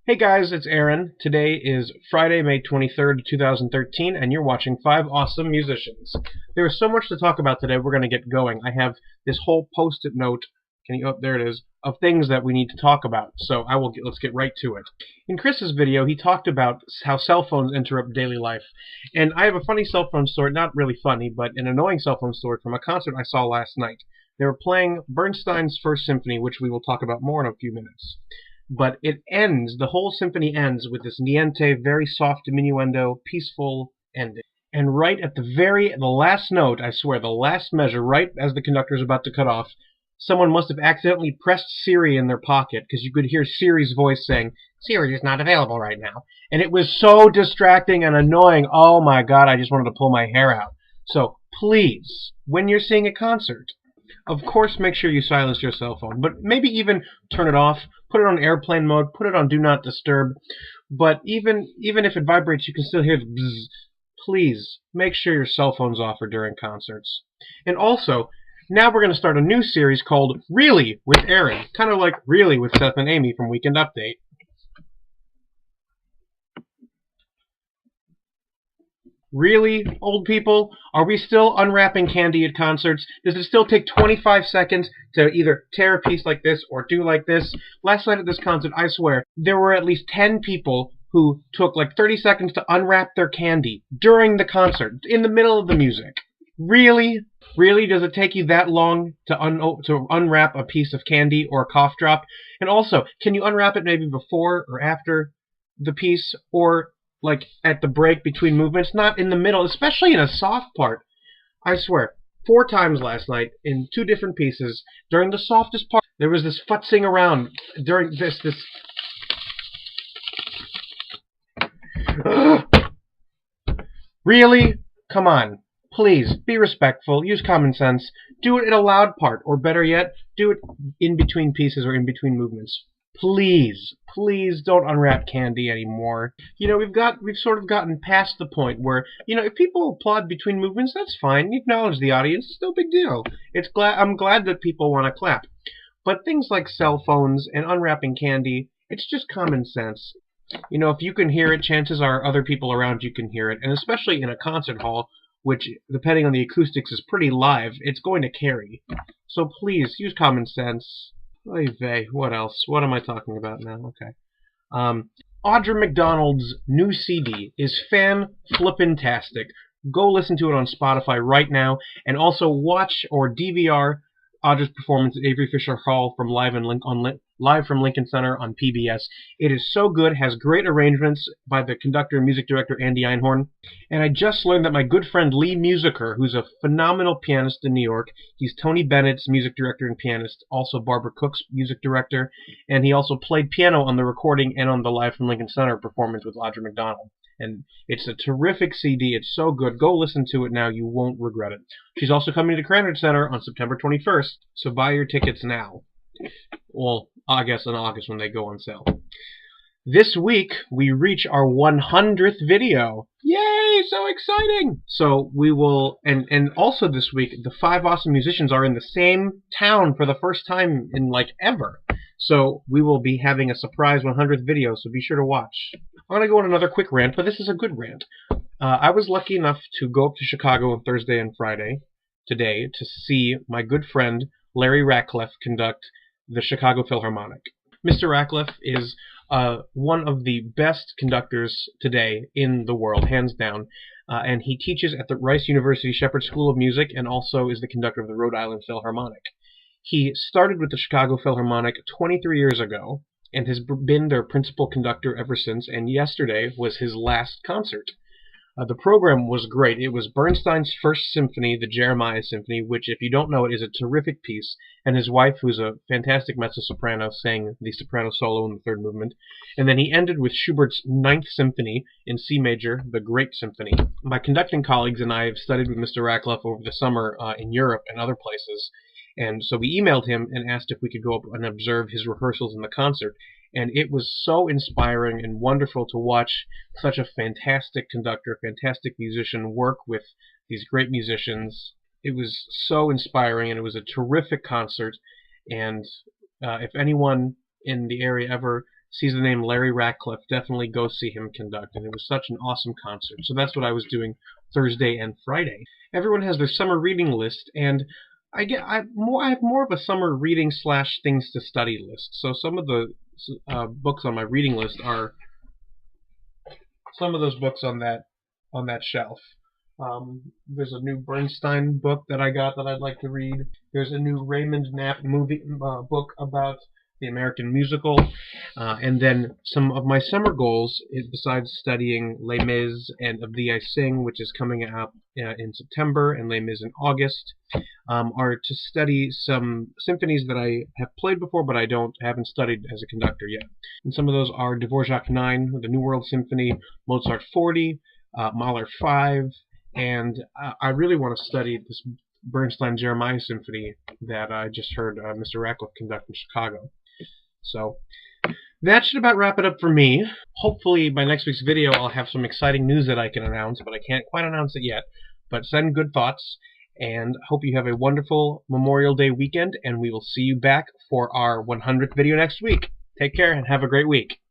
Hey guys, it's Aaron. Today is Friday, May 23rd, 2013, and you're watching 5 Awesome Musicians. There is so much to talk about today, we're going to get going. I have this whole post-it note, there it is, of things that we need to talk about, so let's get right to it. In Chris's video, he talked about how cell phones interrupt daily life, and I have a funny cell phone story, not really funny, but an annoying cell phone story from a concert I saw last night. They were playing Bernstein's First Symphony, which we will talk about more in a few minutes. But the whole symphony ends with this niente, very soft diminuendo, peaceful ending. And right at the last note, I swear, the last measure, right as the conductor is about to cut off, someone must have accidentally pressed Siri in their pocket, because you could hear Siri's voice saying, "Siri is not available right now." And it was so distracting and annoying. Oh my god, I just wanted to pull my hair out. So, please, when you're seeing a concert, of course, make sure you silence your cell phone, but maybe even turn it off, put it on airplane mode, put it on Do Not Disturb, but even if it vibrates, you can still hear the bzzz. Please, make sure your cell phone's off or during concerts. And also, now we're going to start a new series called Really with Aaron, kind of like Really with Seth and Amy from Weekend Update. Really, old people? Are we still unwrapping candy at concerts? Does it still take 25 seconds to either tear a piece like this or do like this? Last night at this concert, I swear, there were at least 10 people who took like 30 seconds to unwrap their candy during the concert, in the middle of the music. Really? Really? Does it take you that long to unwrap a piece of candy or a cough drop? And also, can you unwrap it maybe before or after the piece, or like at the break between movements, not in the middle, especially in a soft part? I swear, 4 times last night in 2 different pieces, during the softest part, there was this futzing around during this. Really? Come on. Please, be respectful, use common sense, do it in a loud part, or better yet, do it in between pieces or in between movements. Please, please don't unwrap candy anymore. You know, we've sort of gotten past the point where, if people applaud between movements, that's fine. You acknowledge the audience, it's no big deal. I'm glad that people want to clap. But things like cell phones and unwrapping candy, it's just common sense. If you can hear it, chances are other people around you can hear it, and especially in a concert hall, which, depending on the acoustics, is pretty live, it's going to carry. So please, use common sense. Oy vey, what else? What am I talking about now? Okay. Audra McDonald's new CD is fan-flippin-tastic. Go listen to it on Spotify right now, and also watch or DVR Audra's performance at Avery Fisher Hall from live from Lincoln Center on PBS. It is so good, has great arrangements by the conductor and music director Andy Einhorn. And I just learned that my good friend Lee Musiker, who's a phenomenal pianist in New York, he's Tony Bennett's music director and pianist, also Barbara Cook's music director, and he also played piano on the recording and on the Live from Lincoln Center performance with Audra McDonald. And it's a terrific CD. It's so good. Go listen to it now. You won't regret it. She's also coming to Cranbridge Center on September 21st, so buy your tickets now. Well, I guess in August when they go on sale. This week, we reach our 100th video. Yay! So exciting! So we will, and also this week, the 5 Awesome Musicians are in the same town for the first time in, like, ever. So we will be having a surprise 100th video, so be sure to watch. I'm going to go on another quick rant, but this is a good rant. I was lucky enough to go up to Chicago on Thursday and Friday, today, to see my good friend Larry Ratcliffe conduct the Chicago Philharmonic. Mr. Ratcliffe is one of the best conductors today in the world, hands down, and he teaches at the Rice University Shepherd School of Music and also is the conductor of the Rhode Island Philharmonic. He started with the Chicago Philharmonic 23 years ago and has been their principal conductor ever since, and yesterday was his last concert. The program was great. It was Bernstein's First Symphony, the Jeremiah Symphony, which, if you don't know it, is a terrific piece, and his wife, who's a fantastic mezzo-soprano, sang the soprano solo in the 3rd movement. And then he ended with Schubert's Ninth Symphony in C major, the Great Symphony. My conducting colleagues and I have studied with Mr. Ratcliffe over the summer in Europe and other places, and so we emailed him and asked if we could go up and observe his rehearsals in the concert. And it was so inspiring and wonderful to watch such a fantastic conductor, fantastic musician work with these great musicians. It was so inspiring, and it was a terrific concert. And if anyone in the area ever sees the name Larry Ratcliffe, definitely go see him conduct. And it was such an awesome concert. So that's what I was doing Thursday and Friday. Everyone has their summer reading list, and I have more of a summer reading / things to study list. So some of the books on my reading list are some of those books on that shelf. There's a new Bernstein book that I got that I'd like to read. There's a new Raymond Knapp book about the American musical. And then some of my summer goals, besides studying Les Mis and Of Thee I Sing, which is coming up in September, and Les Mis in August, are to study some symphonies that I have played before, but I haven't studied as a conductor yet. And some of those are Dvorak 9, the New World Symphony, Mozart 40, Mahler 5, and I really want to study this Bernstein Jeremiah Symphony that I just heard Mr. Ratcliffe conduct in Chicago. So that should about wrap it up for me. Hopefully by next week's video I'll have some exciting news that I can announce, but I can't quite announce it yet. But send good thoughts, and hope you have a wonderful Memorial Day weekend, and we will see you back for our 100th video next week. Take care and have a great week.